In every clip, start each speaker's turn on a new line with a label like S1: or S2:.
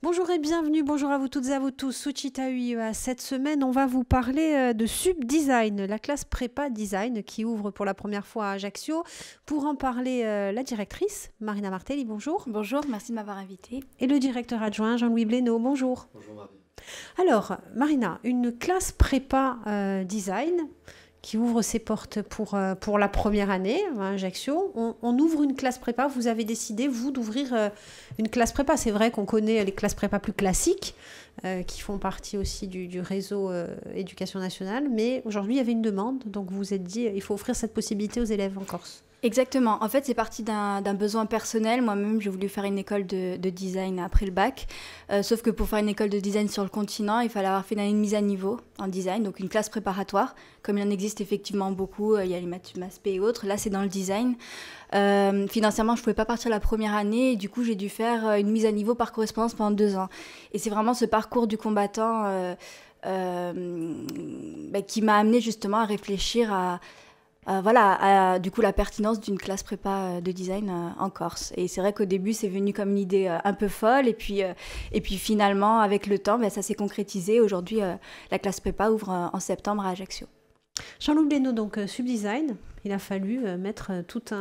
S1: Bonjour et bienvenue, bonjour à vous toutes et à vous tous, Suchita UIEA. Cette semaine, on va vous parler de Subdesign, la classe prépa design qui ouvre pour la première fois à Ajaccio. Pour en parler, la directrice, Marina Martelli, bonjour.
S2: Bonjour, merci de m'avoir invitée.
S1: Et le directeur adjoint, Jean-Louis Blénaud, bonjour.
S3: Bonjour Marie.
S1: Alors, Marina, une classe prépa design qui ouvre ses portes pour la première année à Ajaccio. On ouvre une classe prépa. Vous avez décidé, vous, d'ouvrir une classe prépa. C'est vrai qu'on connaît les classes prépa plus classiques qui font partie aussi du réseau éducation nationale. Mais aujourd'hui, il y avait une demande. Donc, vous vous êtes dit, il faut offrir cette possibilité aux élèves en Corse.
S2: Exactement. En fait, c'est parti d'un besoin personnel. Moi-même, j'ai voulu faire une école de design après le bac. Sauf que pour faire une école de design sur le continent, il fallait avoir fait une mise à niveau en design, donc une classe préparatoire. Comme il en existe effectivement beaucoup, il y a les MASP et autres. Là, c'est dans le design. Financièrement, je ne pouvais pas partir la première année. Et du coup, j'ai dû faire une mise à niveau par correspondance pendant 2 ans. Et c'est vraiment ce parcours du combattant qui m'a amené justement à réfléchir du coup, la pertinence d'une classe prépa de design en Corse. Et c'est vrai qu'au début, c'est venu comme une idée un peu folle. Et puis finalement, avec le temps, ça s'est concrétisé. Aujourd'hui, la classe prépa ouvre en septembre à Ajaccio.
S1: Jean-Louis Blénaud, donc Subdesign, il a fallu mettre toute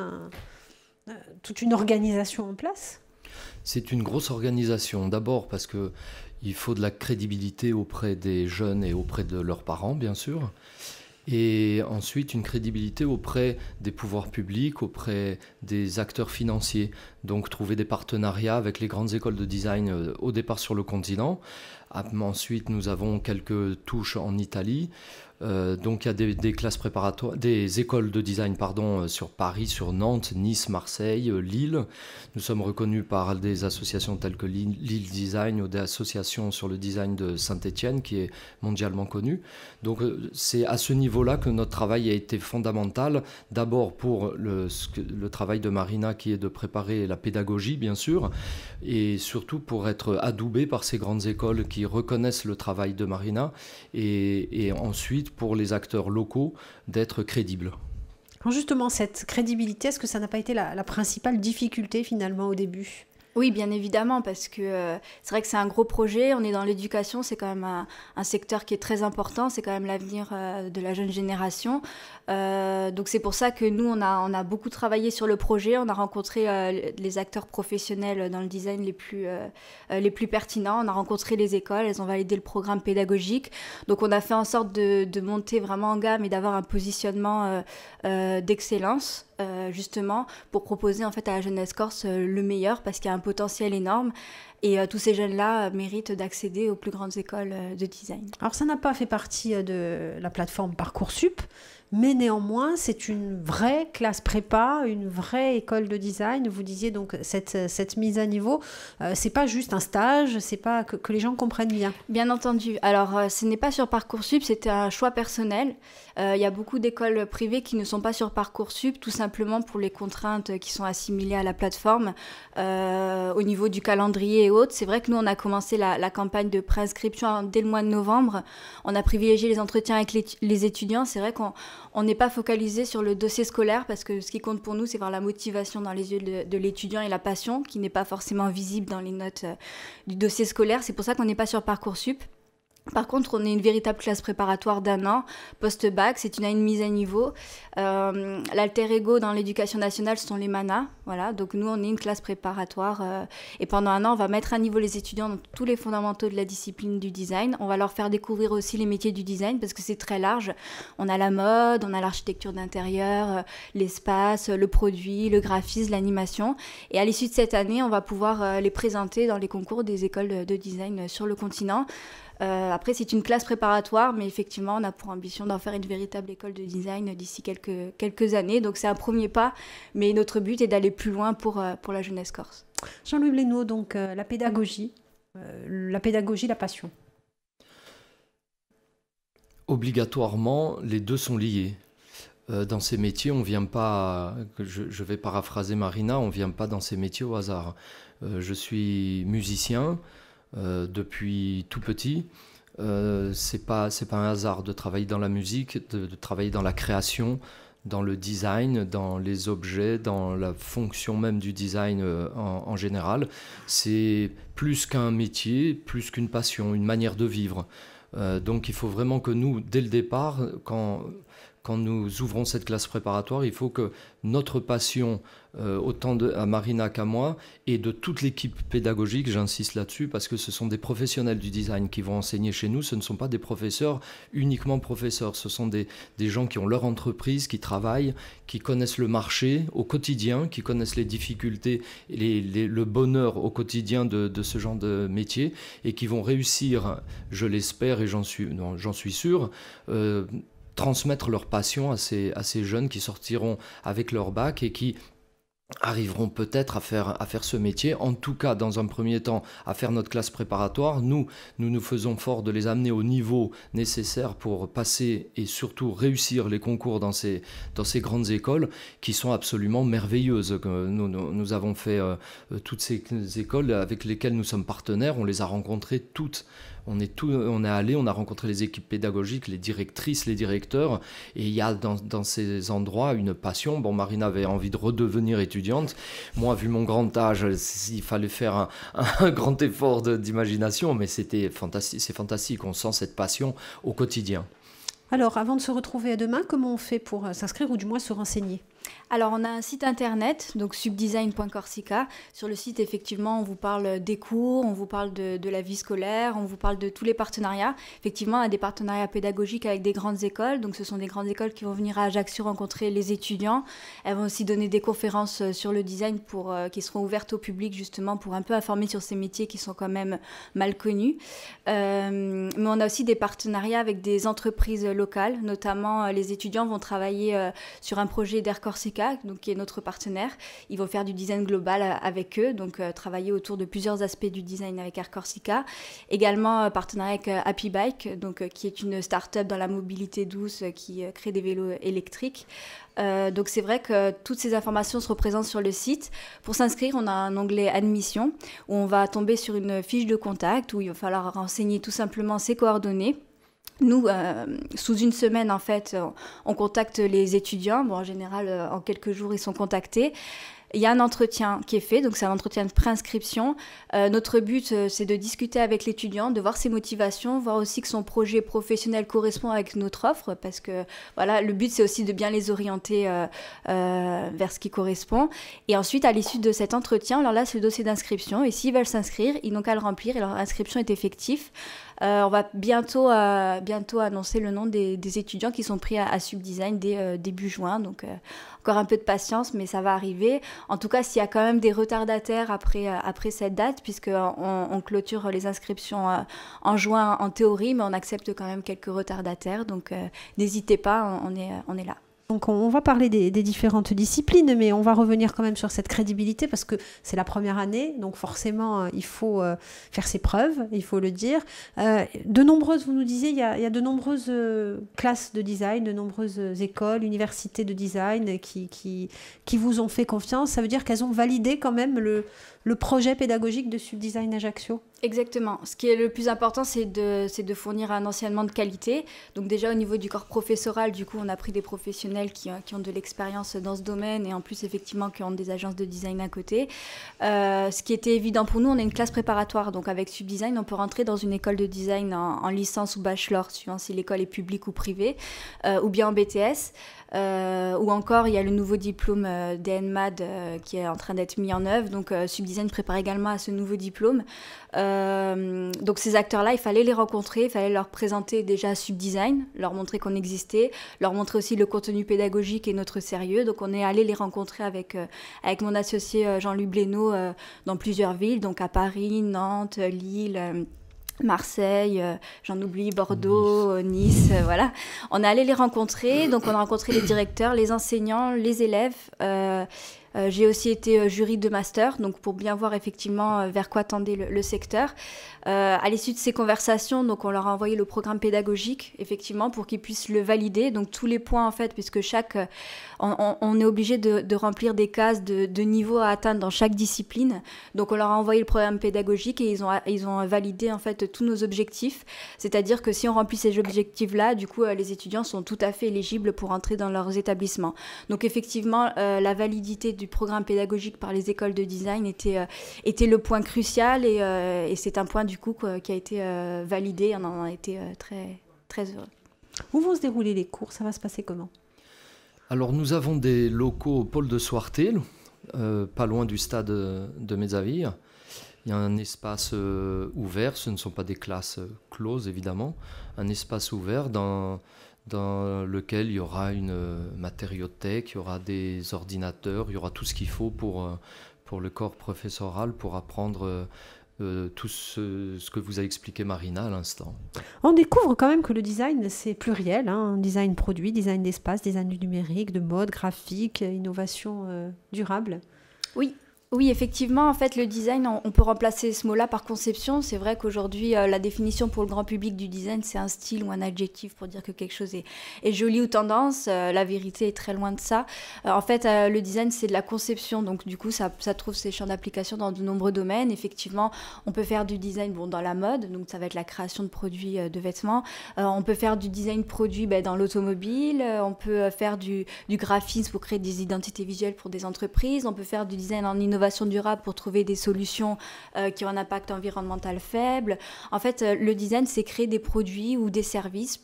S1: une organisation en place.
S3: C'est une grosse organisation. D'abord parce qu'il faut de la crédibilité auprès des jeunes et auprès de leurs parents, bien sûr. Et ensuite, une crédibilité auprès des pouvoirs publics, auprès des acteurs financiers. Donc, trouver des partenariats avec les grandes écoles de design au départ sur le continent. Ensuite, nous avons quelques touches en Italie. Donc, il y a des classes préparatoires, des écoles de design sur Paris, sur Nantes, Nice, Marseille, Lille. Nous sommes reconnus par des associations telles que Lille Design ou des associations sur le design de Saint-Étienne qui est mondialement connue. Donc, c'est à ce niveau-là que notre travail a été fondamental. D'abord pour le travail de Marina qui est de préparer la pédagogie, bien sûr, et surtout pour être adoubé par ces grandes écoles qui reconnaissent le travail de Marina et ensuite pour les acteurs locaux d'être crédibles.
S1: Alors justement, cette crédibilité, est-ce que ça n'a pas été la principale difficulté finalement au début ?
S2: Oui, bien évidemment, parce que c'est vrai que c'est un gros projet. On est dans l'éducation, c'est quand même un secteur qui est très important. C'est quand même l'avenir de la jeune génération. Donc c'est pour ça que nous, on a beaucoup travaillé sur le projet. On a rencontré les acteurs professionnels dans le design les plus pertinents. On a rencontré les écoles, elles ont validé le programme pédagogique. Donc on a fait en sorte de monter vraiment en gamme et d'avoir un positionnement d'excellence. Justement pour proposer en fait à la jeunesse corse le meilleur parce qu'il y a un potentiel énorme et tous ces jeunes-là méritent d'accéder aux plus grandes écoles de design.
S1: Alors ça n'a pas fait partie de la plateforme Parcoursup, mais néanmoins c'est une vraie classe prépa, une vraie école de design. Vous disiez donc cette mise à niveau, c'est pas juste un stage, c'est pas que les gens comprennent bien.
S2: Bien entendu. Alors ce n'est pas sur Parcoursup, c'était un choix personnel. Il y a beaucoup d'écoles privées qui ne sont pas sur Parcoursup, tout simplement pour les contraintes qui sont assimilées à la plateforme au niveau du calendrier et autres. C'est vrai que nous, on a commencé la campagne de préinscription dès le mois de novembre. On a privilégié les entretiens avec les étudiants. C'est vrai qu'on n'est pas focalisé sur le dossier scolaire parce que ce qui compte pour nous, c'est voir la motivation dans les yeux de l'étudiant et la passion qui n'est pas forcément visible dans les notes du dossier scolaire. C'est pour ça qu'on n'est pas sur Parcoursup. Par contre, on est une véritable classe préparatoire d'1 an, post-bac, c'est une mise à niveau. L'alter ego dans l'éducation nationale, ce sont les MANA. Voilà, donc nous, on est une classe préparatoire. Et pendant 1 an, on va mettre à niveau les étudiants dans tous les fondamentaux de la discipline du design. On va leur faire découvrir aussi les métiers du design parce que c'est très large. On a la mode, on a l'architecture d'intérieur, l'espace, le produit, le graphisme, l'animation. Et à l'issue de cette année, on va pouvoir les présenter dans les concours des écoles de design sur le continent. Après, c'est une classe préparatoire, mais effectivement, on a pour ambition d'en faire une véritable école de design d'ici quelques années. Donc, c'est un premier pas, mais notre but est d'aller plus loin pour la jeunesse corse.
S1: Jean-Louis Blénaud, donc la pédagogie, la passion.
S3: Obligatoirement, les deux sont liés. Dans ces métiers, on vient pas, je vais paraphraser Marina, on ne vient pas dans ces métiers au hasard. Je suis musicien. Depuis tout petit, c'est pas un hasard de travailler dans la musique, de travailler dans la création, dans le design, dans les objets, dans la fonction même du design en général. C'est plus qu'un métier, plus qu'une passion, une manière de vivre. Donc il faut vraiment que nous, dès le départ, quand nous ouvrons cette classe préparatoire, il faut que notre passion, autant à Marina qu'à moi, et de toute l'équipe pédagogique, j'insiste là-dessus, parce que ce sont des professionnels du design qui vont enseigner chez nous, ce ne sont pas des professeurs, uniquement professeurs, ce sont des gens qui ont leur entreprise, qui travaillent, qui connaissent le marché au quotidien, qui connaissent les difficultés, et le bonheur au quotidien de ce genre de métier, et qui vont réussir, je l'espère et j'en suis sûr, transmettre leur passion à ces jeunes qui sortiront avec leur bac et qui arriveront peut-être à faire ce métier, en tout cas dans un premier temps à faire notre classe préparatoire. Nous faisons fort de les amener au niveau nécessaire pour passer et surtout réussir les concours dans ces grandes écoles qui sont absolument merveilleuses. Nous avons fait toutes ces écoles avec lesquelles nous sommes partenaires, on les a rencontrées toutes. On est allé, on a rencontré les équipes pédagogiques, les directrices, les directeurs, et il y a dans ces endroits une passion. Bon, Marina avait envie de redevenir étudiante. Moi, vu mon grand âge, il fallait faire un grand effort d'imagination, mais c'est fantastique. On sent cette passion au quotidien.
S1: Alors, avant de se retrouver à demain, comment on fait pour s'inscrire ou du moins se renseigner ?
S2: Alors, on a un site internet, donc subdesign.corsica. Sur le site, effectivement, on vous parle des cours, on vous parle de la vie scolaire, on vous parle de tous les partenariats. Effectivement, on a des partenariats pédagogiques avec des grandes écoles. Donc, ce sont des grandes écoles qui vont venir à Ajaccio rencontrer les étudiants. Elles vont aussi donner des conférences sur le design qui seront ouvertes au public, justement, pour un peu informer sur ces métiers qui sont quand même mal connus. Mais on a aussi des partenariats avec des entreprises locales. Notamment, les étudiants vont travailler sur un projet d'Air Corsica, donc qui est notre partenaire. Ils vont faire du design global avec eux, donc travailler autour de plusieurs aspects du design avec Air Corsica. Également partenariat avec Happy Bike, donc qui est une start-up dans la mobilité douce qui crée des vélos électriques. Donc c'est vrai que toutes ces informations se représentent sur le site. Pour s'inscrire, on a un onglet admission où on va tomber sur une fiche de contact où il va falloir renseigner tout simplement ses coordonnées. Nous, sous une semaine, en fait, on contacte les étudiants. Bon, en général, en quelques jours, ils sont contactés. Il y a un entretien qui est fait, donc c'est un entretien de préinscription. Notre but, c'est de discuter avec l'étudiant, de voir ses motivations, voir aussi que son projet professionnel correspond avec notre offre, parce que voilà, le but, c'est aussi de bien les orienter vers ce qui correspond. Et ensuite, à l'issue de cet entretien, alors là, c'est le dossier d'inscription, et s'ils veulent s'inscrire, ils n'ont qu'à le remplir, et leur inscription est effective. On va bientôt annoncer le nom des étudiants qui sont pris à Subdesign dès début juin, donc encore un peu de patience, mais ça va arriver. En tout cas, s'il y a quand même des retardataires après cette date, puisqu'on clôture les inscriptions en juin en théorie, mais on accepte quand même quelques retardataires, donc n'hésitez pas, on est là.
S1: Donc on va parler des différentes disciplines, mais on va revenir quand même sur cette crédibilité parce que c'est la première année, donc forcément il faut faire ses preuves, il faut le dire. Vous nous disiez, il y a de nombreuses classes de design, de nombreuses écoles, universités de design qui vous ont fait confiance. Ça veut dire qu'elles ont validé quand même le projet pédagogique de Subdesign Ajaccio.
S2: Exactement. Ce qui est le plus important, c'est de fournir un enseignement de qualité. Donc déjà au niveau du corps professoral, du coup, on a pris des professionnels qui ont de l'expérience dans ce domaine et en plus effectivement qui ont des agences de design à côté. Ce qui était évident pour nous, on a une classe préparatoire. Donc avec Subdesign, on peut rentrer dans une école de design en licence ou bachelor, suivant si l'école est publique ou privée, ou bien en BTS. Ou encore, il y a le nouveau diplôme DNMAD qui est en train d'être mis en œuvre. Donc Subdesign prépare également à ce nouveau diplôme. Donc ces acteurs-là, il fallait les rencontrer, il fallait leur présenter déjà Subdesign, leur montrer qu'on existait, leur montrer aussi le contenu pédagogique et notre sérieux. Donc on est allé les rencontrer avec mon associé Jean-Louis Blénaud dans plusieurs villes, donc à Paris, Nantes, Lille... Marseille, j'en oublie, Bordeaux, Nice, voilà. On est allé les rencontrer, donc on a rencontré les directeurs, les enseignants, les élèves, J'ai aussi été jury de master, donc pour bien voir effectivement vers quoi tendait le secteur. À l'issue de ces conversations, donc on leur a envoyé le programme pédagogique, effectivement, pour qu'ils puissent le valider. Donc tous les points, en fait, puisque on est obligé de remplir des cases de niveau à atteindre dans chaque discipline. Donc on leur a envoyé le programme pédagogique et ils ont validé, en fait, tous nos objectifs. C'est-à-dire que si on remplit ces objectifs-là, du coup, les étudiants sont tout à fait éligibles pour entrer dans leurs établissements. Donc effectivement, la validité du programme pédagogique par les écoles de design était le point crucial et c'est un point du coup qui a été validé. On en a été très, très heureux.
S1: Où vont se dérouler les cours? Ça va se passer comment?
S3: Alors nous avons des locaux au pôle de Soirtel, pas loin du stade de Mezzaville. Il y a un espace ouvert, ce ne sont pas des classes closes évidemment, un espace ouvert dans lequel il y aura une matériothèque, il y aura des ordinateurs, il y aura tout ce qu'il faut pour le corps professoral, pour apprendre tout ce que vous a expliqué Marina à l'instant.
S1: On découvre quand même que le design, c'est pluriel, hein. Design produit, design d'espace, design du numérique, de mode, graphique, innovation durable.
S2: Oui, effectivement, en fait, le design, on peut remplacer ce mot-là par conception. C'est vrai qu'aujourd'hui, la définition pour le grand public du design, c'est un style ou un adjectif pour dire que quelque chose est joli ou tendance. La vérité est très loin de ça. En fait, le design, c'est de la conception. Donc, du coup, ça trouve ses champs d'application dans de nombreux domaines. Effectivement, on peut faire du design dans la mode. Donc, ça va être la création de produits de vêtements. On peut faire du design produit dans l'automobile. On peut faire du graphisme pour créer des identités visuelles pour des entreprises. On peut faire du design en innovation durable pour trouver des solutions qui ont un impact environnemental faible. En fait, le design, c'est créer des produits ou des services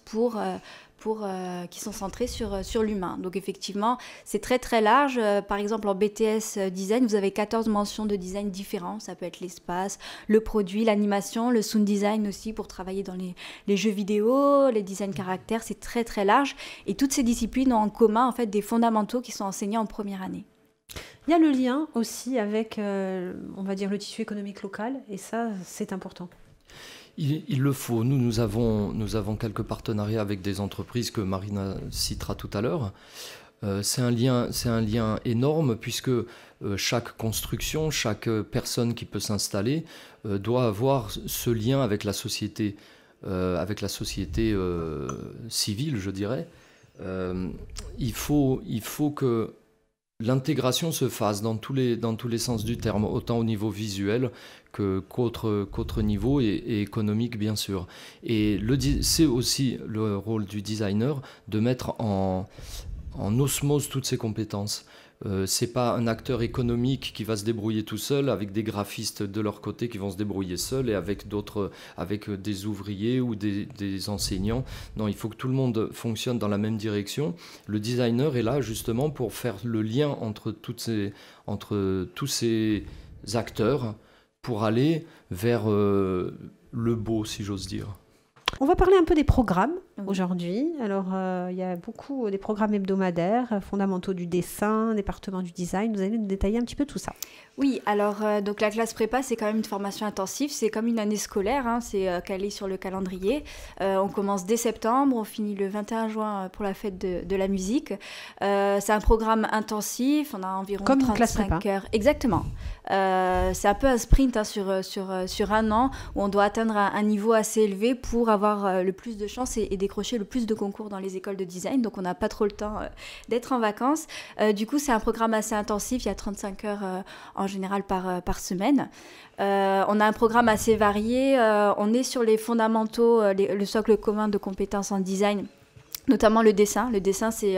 S2: qui sont centrés sur l'humain. Donc effectivement, c'est très très large. Par exemple, en BTS Design, vous avez 14 mentions de design différents. Ça peut être l'espace, le produit, l'animation, le sound design aussi pour travailler dans les jeux vidéo, les designs caractères. C'est très très large. Et toutes ces disciplines ont en commun en fait des fondamentaux qui sont enseignés en première année.
S1: Il y a le lien aussi avec, on va dire, le tissu économique local, et ça, c'est important.
S3: Il le faut. Nous avons quelques partenariats avec des entreprises que Marina citera tout à l'heure. C'est un lien énorme puisque chaque construction, chaque personne qui peut s'installer doit avoir ce lien avec la société civile, je dirais. Il faut que l'intégration se fasse dans tous les sens du terme, autant au niveau visuel qu'autre niveau et économique, bien sûr. Et c'est aussi le rôle du designer de mettre en osmose toutes ces compétences. C'est pas un acteur économique qui va se débrouiller tout seul avec des graphistes de leur côté qui vont se débrouiller seuls et avec des ouvriers ou des enseignants. Non, il faut que tout le monde fonctionne dans la même direction. Le designer est là justement pour faire le lien entre tous ces acteurs pour aller vers le beau, si j'ose dire.
S1: On va parler un peu des programmes aujourd'hui. Alors, il y a beaucoup des programmes hebdomadaires, fondamentaux du dessin, département du design. Vous allez nous détailler un petit peu tout ça.
S2: Oui, alors donc la classe prépa, c'est quand même une formation intensive. C'est comme une année scolaire, hein, c'est calé sur le calendrier. On commence dès septembre, on finit le 21 juin pour la fête de la musique. C'est un programme intensif, on a environ
S1: comme
S2: 35 heures. Exactement. C'est un peu un sprint hein, sur un an où on doit atteindre un niveau assez élevé pour avoir le plus de chances et décrocher le plus de concours dans les écoles de design. Donc on n'a pas trop le temps d'être en vacances. Du coup, c'est un programme assez intensif. Il y a 35 heures en général par semaine. On a un programme assez varié. On est sur les fondamentaux, le socle commun de compétences en design. Notamment le dessin. Le dessin, c'est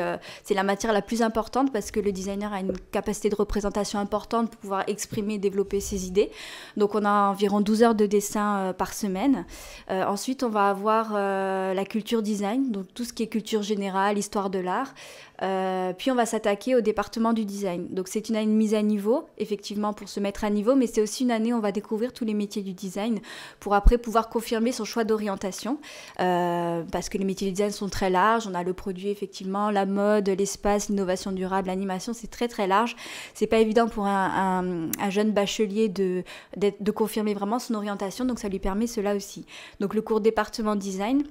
S2: la matière la plus importante parce que le designer a une capacité de représentation importante pour pouvoir exprimer et développer ses idées. Donc, on a environ 12 heures de dessin par semaine. Ensuite, on va avoir la culture design, donc tout ce qui est culture générale, histoire de l'art. Puis, on va s'attaquer au département du design. Donc, c'est une année de mise à niveau, effectivement, pour se mettre à niveau, mais c'est aussi une année où on va découvrir tous les métiers du design pour après pouvoir confirmer son choix d'orientation parce que les métiers du design sont très larges. On a le produit, effectivement, la mode, l'espace, l'innovation durable, l'animation, c'est très très large. C'est pas évident pour un jeune bachelier de confirmer vraiment son orientation, donc ça lui permet cela aussi. Donc le cours département design,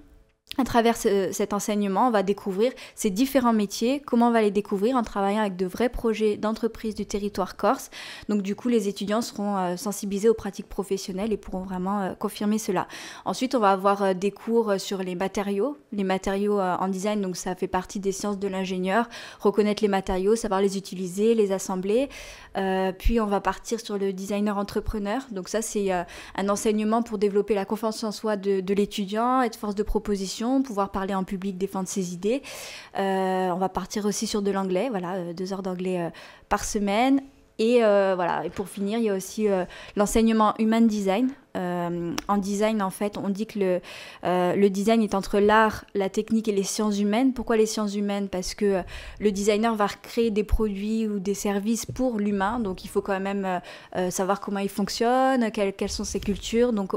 S2: À travers cet enseignement, on va découvrir ces différents métiers. Comment on va les découvrir? En travaillant avec de vrais projets d'entreprise du territoire corse. Donc du coup, les étudiants seront sensibilisés aux pratiques professionnelles et pourront vraiment confirmer cela. Ensuite, on va avoir des cours sur les matériaux en design. Donc ça fait partie des sciences de l'ingénieur. Reconnaître les matériaux, savoir les utiliser, les assembler. Puis on va partir sur le designer entrepreneur. Donc ça, c'est un enseignement pour développer la confiance en soi de l'étudiant, être force de proposition, pouvoir parler en public, défendre ses idées. On va partir aussi sur de l'anglais, voilà, 2 heures d'anglais par semaine. Et voilà. Et pour finir, il y a aussi l'enseignement human design. En design, en fait, on dit que le design est entre l'art, la technique et les sciences humaines. Pourquoi les sciences humaines? Parce que le designer va créer des produits ou des services pour l'humain. Donc, il faut quand même savoir comment il fonctionne, quelles sont ses cultures. Donc,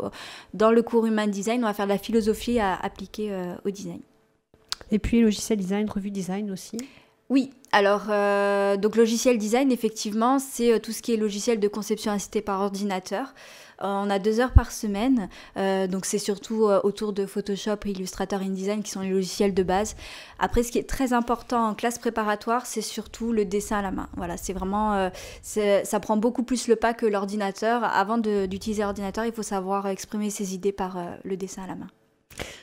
S2: dans le cours human design, on va faire de la philosophie à appliquer au design.
S1: Et puis, logiciel design, revue design aussi.
S2: Oui, alors donc logiciel design, effectivement, c'est tout ce qui est logiciel de conception assistée par ordinateur. On a 2 heures par semaine, donc c'est surtout autour de Photoshop et Illustrator, InDesign qui sont les logiciels de base. Après, ce qui est très important en classe préparatoire, c'est surtout le dessin à la main. Voilà, c'est vraiment, ça prend beaucoup plus le pas que l'ordinateur. Avant d'utiliser l'ordinateur, il faut savoir exprimer ses idées par le dessin à la main.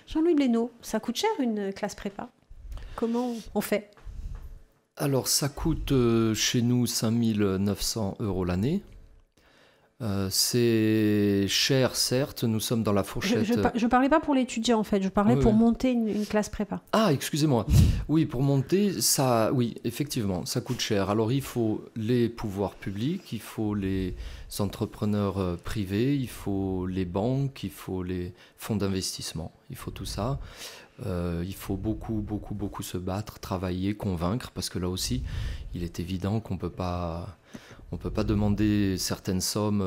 S1: Jean-Louis Blénaud, ça coûte cher une classe prépa? Comment on fait?
S3: Alors, ça coûte chez nous 5 900 € l'année. C'est cher, certes, nous sommes dans la fourchette...
S1: Je parlais pas pour l'étudiant, en fait, je parlais pour monter une classe prépa.
S3: Ah, excusez-moi. Oui, pour monter, oui, effectivement, ça coûte cher. Alors, il faut les pouvoirs publics, il faut les entrepreneurs privés, il faut les banques, il faut les fonds d'investissement, il faut tout ça. Il faut beaucoup se battre, travailler, convaincre, parce que là aussi, il est évident qu'on peut pas demander certaines sommes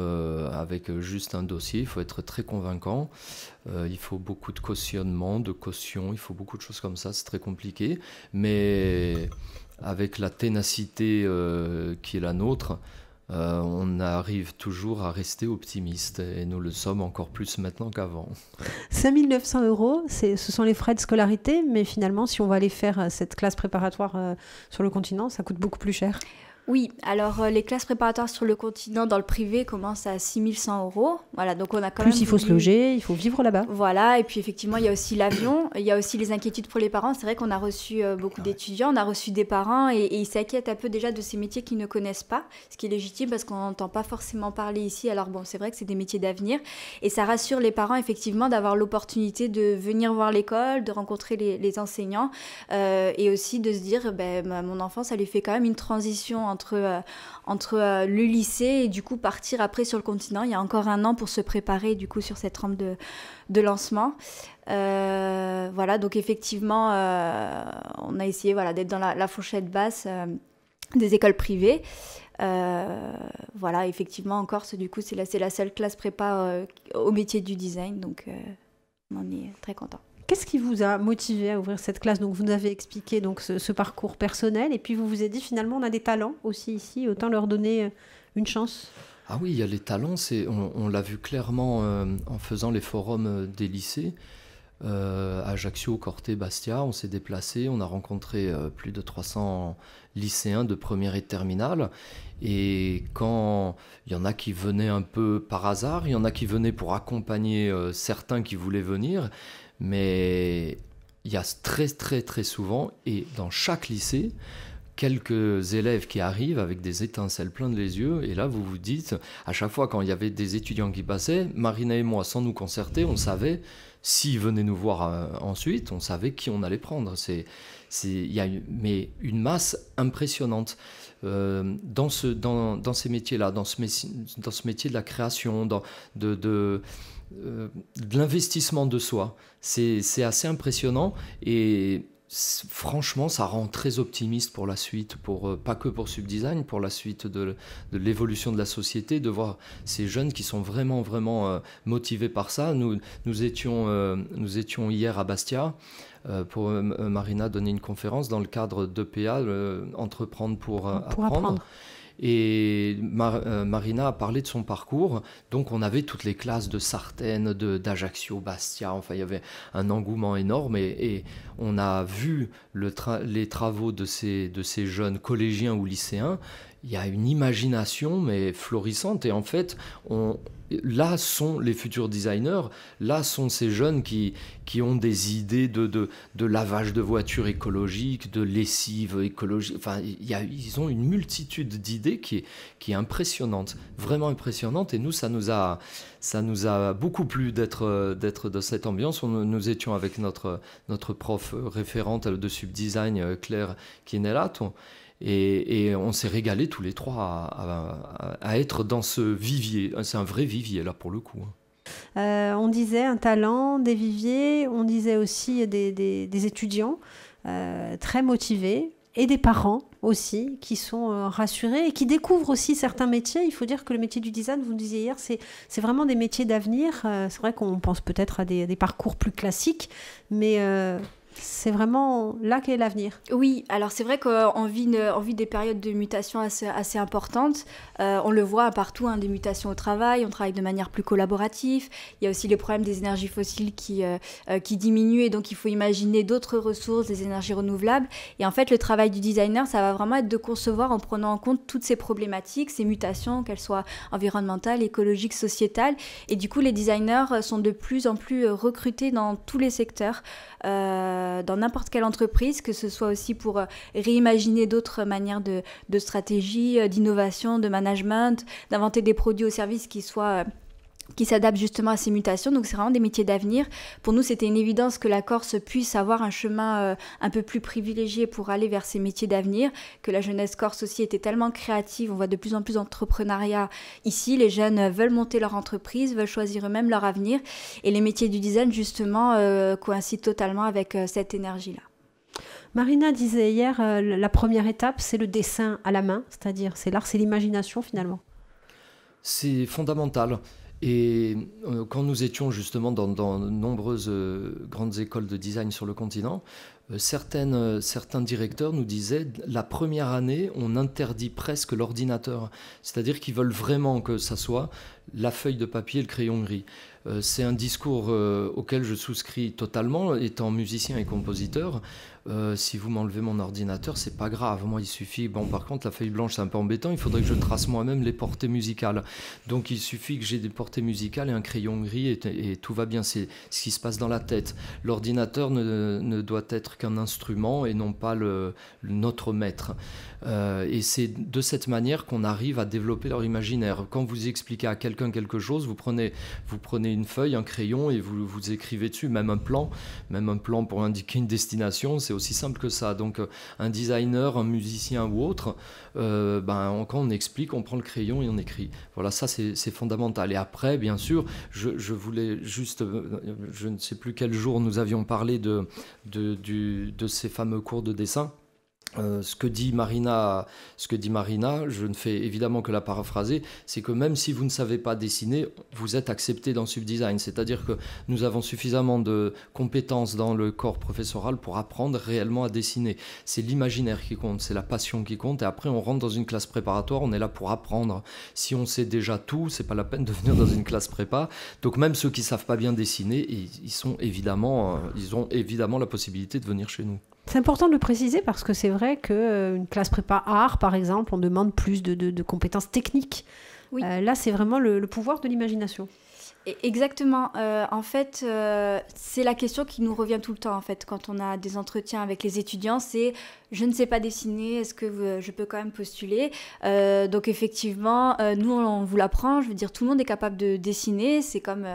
S3: avec juste un dossier. Il faut être très convaincant. Il faut beaucoup de cautionnement, de caution. Il faut beaucoup de choses comme ça. C'est très compliqué. Mais avec la ténacité qui est la nôtre, on arrive toujours à rester optimiste et nous le sommes encore plus maintenant qu'avant.
S1: 5 900 €, ce sont les frais de scolarité, mais finalement, si on va aller faire cette classe préparatoire sur le continent, ça coûte beaucoup plus cher.
S2: Oui, alors les classes préparatoires sur le continent dans le privé commencent à 6 100 €. Voilà, donc on a quand même...
S1: Plus il faut se loger, il faut vivre là-bas.
S2: Voilà, et puis effectivement, il y a aussi l'avion, il y a aussi les inquiétudes pour les parents. C'est vrai qu'on a reçu beaucoup d'étudiants, on a reçu des parents et ils s'inquiètent un peu déjà de ces métiers qu'ils ne connaissent pas, ce qui est légitime parce qu'on n'entend pas forcément parler ici. Alors bon, c'est vrai que c'est des métiers d'avenir et ça rassure les parents effectivement d'avoir l'opportunité de venir voir l'école, de rencontrer les enseignants et aussi de se dire, mon enfant, ça lui fait quand même une transition entre le lycée et du coup partir après sur le continent. Il y a encore 1 an pour se préparer du coup sur cette rampe de lancement. Voilà, donc effectivement, on a essayé d'être dans la fourchette basse des écoles privées. Voilà, effectivement, en Corse, du coup, c'est la seule classe prépa au métier du design, donc on en est très content.
S1: Qu'est-ce qui vous a motivé à ouvrir cette classe? Donc, vous nous avez expliqué donc, ce parcours personnel et puis vous vous êtes dit finalement on a des talents aussi ici, autant leur donner une chance.
S3: Ah oui, il y a les talents, on l'a vu clairement en faisant les forums des lycées. Ajaccio, Corté, Bastia, on s'est déplacé, on a rencontré plus de 300 lycéens de première et de terminale. Et quand il y en a qui venaient un peu par hasard, il y en a qui venaient pour accompagner certains qui voulaient venir, mais il y a très souvent, et dans chaque lycée, quelques élèves qui arrivent avec des étincelles plein de les yeux, et là vous vous dites, à chaque fois quand il y avait des étudiants qui passaient, Marina et moi, sans nous concerter, on savait, s'ils venaient nous voir ensuite, on savait qui on allait prendre. Il y a une masse impressionnante dans ces métiers-là, dans ce métier de la création, de l'investissement de soi. C'est assez impressionnant et franchement, ça rend très optimiste pour la suite, pas que pour Subdesign, pour la suite de l'évolution de la société, de voir ces jeunes qui sont vraiment motivés par ça. Nous étions hier à Bastia pour Marina donner une conférence dans le cadre d'EPA, Entreprendre pour apprendre. Et Marina a parlé de son parcours. Donc on avait toutes les classes de Sartène, d'Ajaccio, Bastia. Enfin, il y avait un engouement énorme. Et on a vu les travaux de ces jeunes collégiens ou lycéens. Il y a une imagination, mais florissante. Et en fait, là sont les futurs designers, là sont ces jeunes qui ont des idées de lavage de voitures écologiques, de lessive écologique. Enfin, ils ont une multitude d'idées qui est impressionnante, vraiment impressionnante. Et nous, ça nous a beaucoup plu d'être dans cette ambiance. Nous étions avec notre prof référente de Subdesign, Claire Kienelato. Et on s'est régalés tous les trois à être dans ce vivier. C'est un vrai vivier, là, pour le coup.
S1: On disait un talent, des viviers, on disait aussi des étudiants très motivés et des parents aussi qui sont rassurés et qui découvrent aussi certains métiers. Il faut dire que le métier du design, vous le disiez hier, c'est vraiment des métiers d'avenir. C'est vrai qu'on pense peut-être à des parcours plus classiques, mais... c'est vraiment là qu'est l'avenir.
S2: Oui, alors c'est vrai qu'on vit des périodes de mutation assez importantes. On le voit partout, des mutations au travail, on travaille de manière plus collaborative. Il y a aussi les problèmes des énergies fossiles qui diminuent et donc il faut imaginer d'autres ressources, des énergies renouvelables. Et en fait, le travail du designer, ça va vraiment être de concevoir en prenant en compte toutes ces problématiques, ces mutations, qu'elles soient environnementales, écologiques, sociétales. Et du coup, les designers sont de plus en plus recrutés dans tous les secteurs. Dans n'importe quelle entreprise, que ce soit aussi pour réimaginer d'autres manières de stratégie, d'innovation, de management, d'inventer des produits ou services qui s'adaptent justement à ces mutations. Donc c'est vraiment des métiers d'avenir. Pour nous, c'était une évidence que la Corse puisse avoir un chemin un peu plus privilégié pour aller vers ces métiers d'avenir, que la jeunesse corse aussi était tellement créative. On voit de plus en plus d'entrepreneuriat ici. Les jeunes veulent monter leur entreprise, veulent choisir eux-mêmes leur avenir. Et les métiers du design, justement, coïncident totalement avec cette énergie-là.
S1: Marina disait hier, la première étape, c'est le dessin à la main, c'est-à-dire c'est l'art, c'est l'imagination finalement.
S3: C'est fondamental. Et quand nous étions justement dans de nombreuses grandes écoles de design sur le continent, certains directeurs nous disaient la première année, on interdit presque l'ordinateur. C'est-à-dire qu'ils veulent vraiment que ça soit la feuille de papier et le crayon gris. C'est un discours auquel je souscris totalement, étant musicien et compositeur. Si vous m'enlevez mon ordinateur, c'est pas grave. Moi, il suffit... Bon, par contre, la feuille blanche, c'est un peu embêtant. Il faudrait que je trace moi-même les portées musicales. Donc, il suffit que j'ai des portées musicales et un crayon gris et tout va bien. C'est ce qui se passe dans la tête. L'ordinateur ne doit être qu'un instrument et non pas notre maître. Et c'est de cette manière qu'on arrive à développer leur imaginaire. Quand vous expliquez à quelqu'un quelque chose, vous prenez une feuille, un crayon et vous écrivez dessus, même un plan pour indiquer une destination, c'est aussi simple que ça. Donc un designer, un musicien ou autre, quand on explique, on prend le crayon et on écrit. Voilà, ça c'est fondamental. Et après, bien sûr, je voulais juste, je ne sais plus quel jour nous avions parlé de ces fameux cours de dessin. Ce que dit Marina, je ne fais évidemment que la paraphraser, c'est que même si vous ne savez pas dessiner, vous êtes accepté dans Subdesign. C'est-à-dire que nous avons suffisamment de compétences dans le corps professoral pour apprendre réellement à dessiner. C'est l'imaginaire qui compte, c'est la passion qui compte. Et après, on rentre dans une classe préparatoire, on est là pour apprendre. Si on sait déjà tout, c'est pas la peine de venir dans une classe prépa. Donc même ceux qui savent pas bien dessiner, ils ont évidemment la possibilité de venir chez nous.
S1: C'est important de le préciser parce que c'est vrai qu'une classe prépa art, par exemple, on demande plus de compétences techniques. Oui. Là, c'est vraiment le pouvoir de l'imagination.
S2: Exactement. En fait, c'est la question qui nous revient tout le temps, en fait, quand on a des entretiens avec les étudiants, c'est « je ne sais pas dessiner, est-ce que je peux quand même postuler ?» Donc effectivement, nous, on vous l'apprend. Je veux dire, tout le monde est capable de dessiner. C'est comme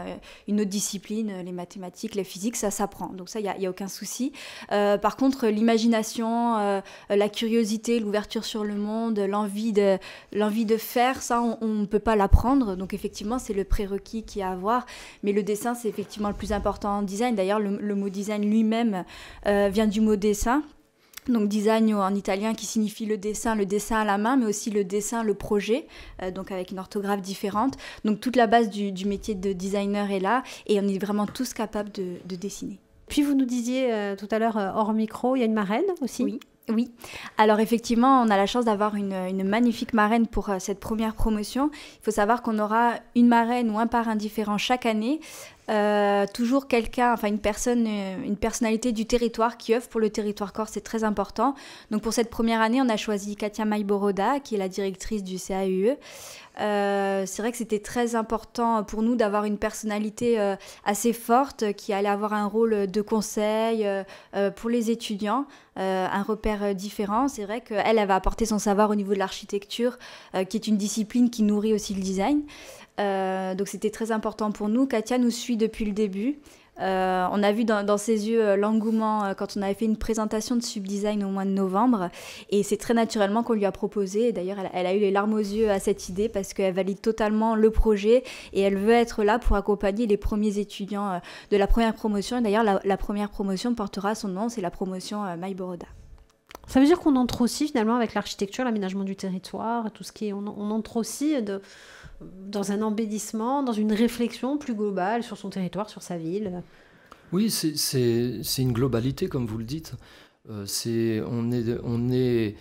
S2: une autre discipline, les mathématiques, la physique, ça s'apprend. Donc ça, il y a aucun souci. Par contre, l'imagination, la curiosité, l'ouverture sur le monde, l'envie de faire, ça, on ne peut pas l'apprendre. Donc effectivement, c'est le prérequis qu'il y a à avoir. Mais le dessin, c'est effectivement le plus important en design. D'ailleurs, le mot design lui-même vient du mot dessin. Donc design en italien qui signifie le dessin à la main, mais aussi le dessin, le projet, donc avec une orthographe différente. Donc toute la base du métier de designer est là et on est vraiment tous capables de dessiner.
S1: Puis vous nous disiez tout à l'heure hors micro, il y a une marraine aussi.
S2: Oui. Oui, alors effectivement, on a la chance d'avoir une magnifique marraine pour cette première promotion. Il faut savoir qu'on aura une marraine ou un parrain différent chaque année. Toujours quelqu'un, enfin une personnalité du territoire qui œuvre pour le territoire corse, c'est très important. Donc pour cette première année, on a choisi Katia Maïboroda, qui est la directrice du CAUE. C'est vrai que c'était très important pour nous d'avoir une personnalité assez forte qui allait avoir un rôle de conseil pour les étudiants, un repère différent. C'est vrai qu'elle va apporter son savoir au niveau de l'architecture, qui est une discipline qui nourrit aussi le design. Donc c'était très important pour nous. Katia nous suit depuis le début. On a vu dans ses yeux l'engouement quand on avait fait une présentation de Subdesign au mois de novembre, et c'est très naturellement qu'on lui a proposé. Et d'ailleurs, elle a eu les larmes aux yeux à cette idée parce qu'elle valide totalement le projet et elle veut être là pour accompagner les premiers étudiants de la première promotion. Et d'ailleurs, la première promotion portera son nom, c'est la promotion Maïboroda.
S1: Ça veut dire qu'on entre aussi finalement avec l'architecture, l'aménagement du territoire, tout ce qui est, on entre aussi dans un embellissement, dans une réflexion plus globale sur son territoire, sur sa ville.
S3: Oui, c'est une globalité, comme vous le dites. On est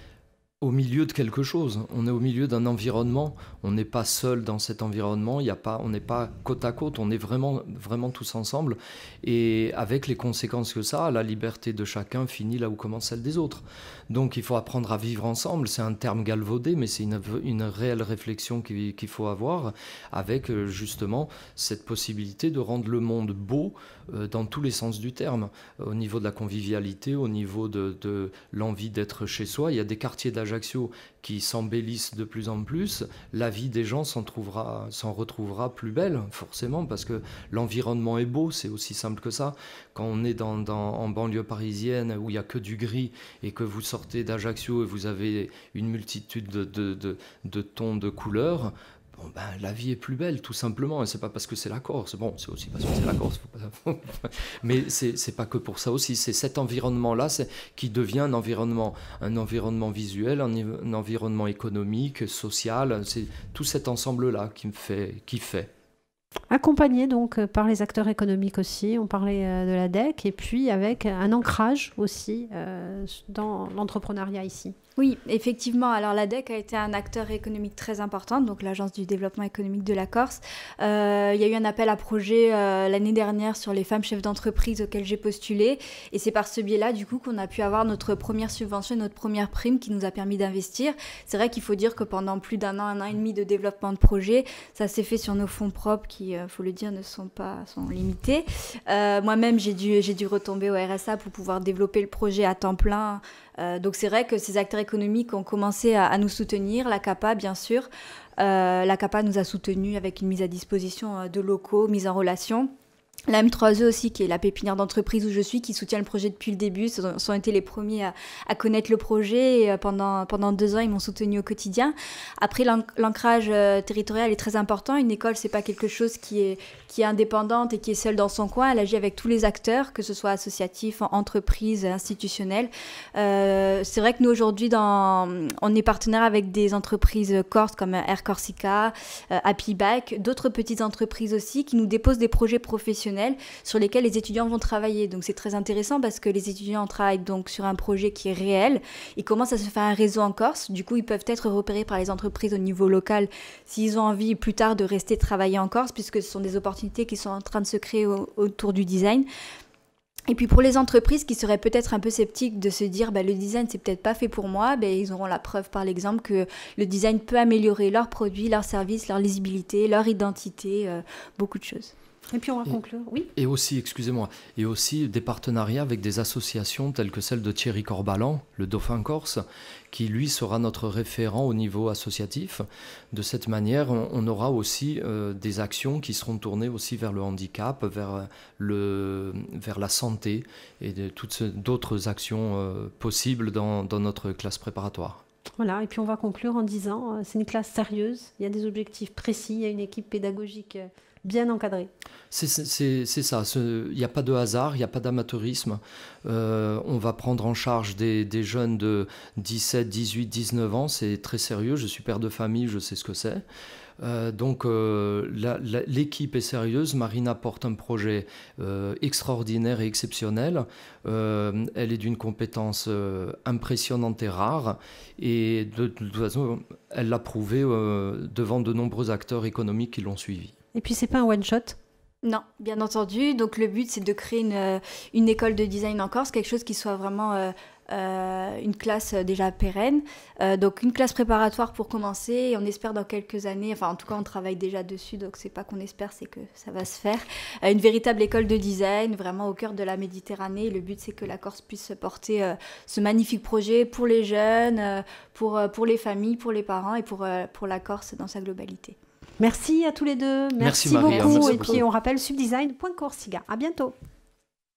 S3: au milieu de quelque chose, on est au milieu d'un environnement, on n'est pas seul dans cet environnement, on n'est pas côte à côte, on est vraiment, vraiment tous ensemble, et avec les conséquences que ça a, la liberté de chacun finit là où commence celle des autres. Donc il faut apprendre à vivre ensemble, c'est un terme galvaudé, mais c'est une réelle réflexion qu'il faut avoir, avec justement cette possibilité de rendre le monde beau dans tous les sens du terme, au niveau de la convivialité, au niveau de l'envie d'être chez soi. Il y a des quartiers d'Ajaccio qui s'embellissent de plus en plus, la vie des gens s'en retrouvera plus belle, forcément, parce que l'environnement est beau, c'est aussi simple que ça. Quand on est en banlieue parisienne où il n'y a que du gris et que vous sortez d'Ajaccio et vous avez une multitude de tons de couleurs, bon, ben, la vie est plus belle, tout simplement, et c'est pas parce que c'est la Corse. Bon, c'est aussi parce que c'est la Corse, mais c'est pas que pour ça aussi. C'est cet environnement-là qui devient un environnement visuel, un environnement économique, social. C'est tout cet ensemble-là qui me fait kiffer.
S1: Accompagné donc par les acteurs économiques aussi, on parlait de la DEC, et puis avec un ancrage aussi dans l'entrepreneuriat ici.
S2: Oui, effectivement. Alors la DEC a été un acteur économique très important, donc l'Agence du développement économique de la Corse. Il y a eu un appel à projet l'année dernière sur les femmes chefs d'entreprise auquel j'ai postulé, et c'est par ce biais-là du coup qu'on a pu avoir notre première subvention, notre première prime qui nous a permis d'investir. C'est vrai qu'il faut dire que pendant plus d'un an et demi de développement de projet, ça s'est fait sur nos fonds propres qui, faut le dire, sont limités. Moi-même, j'ai dû retomber au RSA pour pouvoir développer le projet à temps plein. Donc c'est vrai que ces acteurs économiques ont commencé à nous soutenir, la CAPA bien sûr. La CAPA nous a soutenus avec une mise à disposition de locaux, mise en relation. La M3E aussi, qui est la pépinière d'entreprise où je suis, qui soutient le projet depuis le début, sont été les premiers à connaître le projet. Et pendant 2 ans, ils m'ont soutenu au quotidien. Après, l'ancrage territorial est très important. Une école, c'est pas quelque chose qui est indépendante et qui est seule dans son coin. Elle agit avec tous les acteurs, que ce soit associatifs, entreprises, institutionnels. C'est vrai que nous, aujourd'hui, on est partenaire avec des entreprises corses comme Air Corsica, Happy Bike, d'autres petites entreprises aussi qui nous déposent des projets professionnels sur lesquels les étudiants vont travailler. Donc c'est très intéressant parce que les étudiants travaillent donc sur un projet qui est réel. Ils commencent à se faire un réseau en Corse. Du coup, ils peuvent être repérés par les entreprises au niveau local s'ils ont envie plus tard de rester travailler en Corse, puisque ce sont des opportunités qui sont en train de se créer autour du design. Et puis pour les entreprises qui seraient peut-être un peu sceptiques de se dire le design c'est peut-être pas fait pour moi, ils auront la preuve par l'exemple que le design peut améliorer leurs produits, leurs services, leur lisibilité, leur identité, beaucoup de choses.
S1: Et puis on va conclure, oui.
S3: Et aussi, des partenariats avec des associations telles que celle de Thierry Corbalan, le Dauphin Corse, qui lui sera notre référent au niveau associatif. De cette manière, on aura aussi des actions qui seront tournées aussi vers le handicap, vers la santé et toutes d'autres actions possibles dans notre classe préparatoire.
S1: Voilà, et puis on va conclure en disant, c'est une classe sérieuse, il y a des objectifs précis, il y a une équipe pédagogique bien encadré.
S3: C'est ça, il n'y a pas de hasard, il n'y a pas d'amateurisme. On va prendre en charge des jeunes de 17, 18, 19 ans, c'est très sérieux, je suis père de famille, je sais ce que c'est. Donc l'équipe est sérieuse. Marina porte un projet extraordinaire et exceptionnel. Elle est d'une compétence impressionnante et rare. Et de toute façon, elle l'a prouvé devant de nombreux acteurs économiques qui l'ont suivi.
S1: Et puis, c'est pas un one-shot?
S2: Non, bien entendu. Donc le but, c'est de créer une école de design en Corse, quelque chose qui soit vraiment une classe déjà pérenne. Donc une classe préparatoire pour commencer. Et on espère dans quelques années, enfin en tout cas on travaille déjà dessus, donc c'est pas qu'on espère, c'est que ça va se faire. Une véritable école de design, vraiment au cœur de la Méditerranée. Et le but, c'est que la Corse puisse porter ce magnifique projet pour les jeunes, pour les familles, pour les parents et pour la Corse dans sa globalité.
S1: Merci à tous les deux.
S3: Merci Maria,
S1: beaucoup.
S3: merci
S1: Et
S3: beaucoup.
S1: puis on rappelle subdesign.corsica. À bientôt.